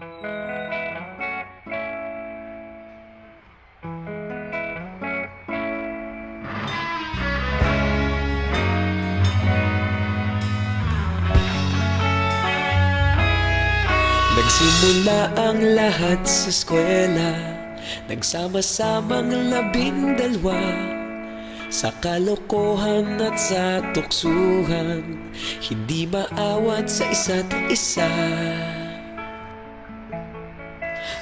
Nagsimula ang lahat sa eskwela, nagsama-samang 12 sa kalokohan at sa tuksuhan, hindi maawat sa isa't isa.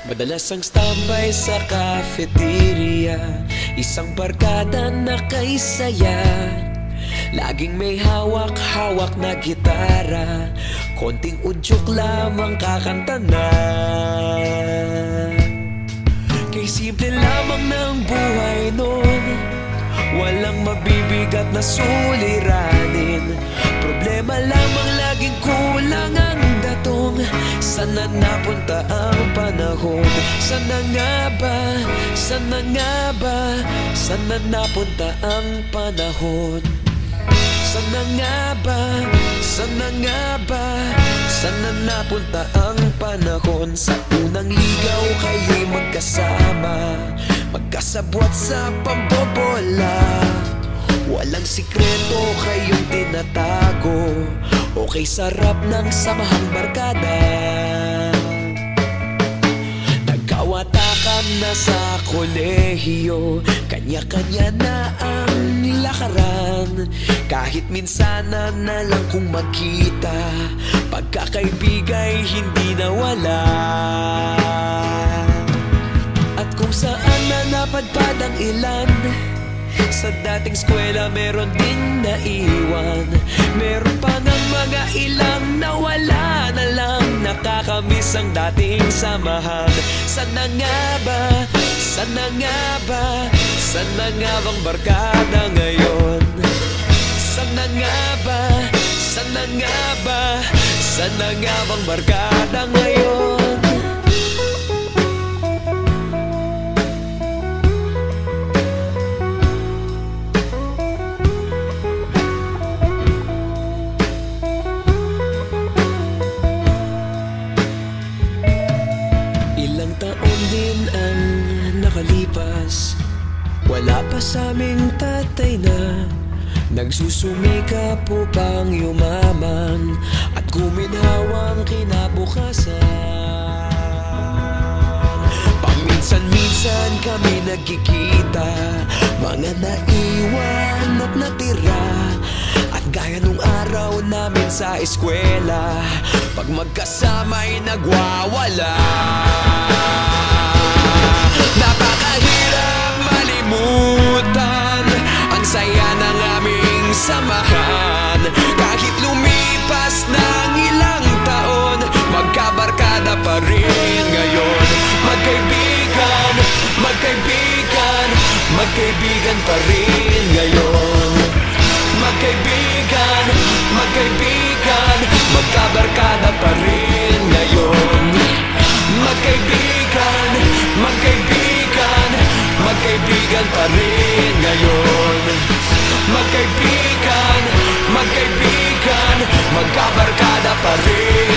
Madalas ang standby sa cafeteria, isang barkada na kay saya. Laging may hawak-hawak na gitara, konting udyok lamang kakanta na. Kay simple lamang ng buhay nun, walang mabibigat na suliranin. Problema lamang laging kulang ang datong. Sana napunta ang panahon? Sana nga ba? Sana nga ba? Sana napunta ang panahon? Sana nga ba? Sana nga ba? Sana napunta ang panahon? Sa unang ligaw kayo'y magkasama, magkasabwat sa pambobola. Walang sikreto kayong tinatago, okay sarap ng samahang barkada. Nagkawatakan na sa kolehiyo, kanya-kanya na ang lakaran. Kahit minsan na lang kung magkita, pagkakaibigay hindi nawala. At kung saan na napadpad ang ilan, sa dating eskwela meron din naiwan. Meron pa ng mga ilang nawala na lang, nakakamiss ang dating samahan. Sana nga ba? Sana nga ba? Sana nga bang barkada ngayon? Sana nga ba? Sana nga ba? Sana nga bang barkada ngayon? Ilang taon din ang nakalipas, wala pa sa aming tatay na nagsusumikap upang yumaman at guminhawang kinabukasan. Paminsan-minsan kami nagkikita, mga naiwan at natira. At gaya nung araw namin sa eskwela, pag magkasama'y nagwawala. Napakahirap malimutan ang saya ng aming samahan. Kahit lumipas ng ilang taon, magkabarkada pa rin ngayon. Magkaibigan, magkaibigan, magkaibigan pa rin ngayon. Magkaibigan, magkaibigan, magkabarkada pa rin ngayon. Magkaibigan, magkaibigan, magkaibigan pa rin ngayon. Magkaibigan, magkaibigan, magkabarkada pa rin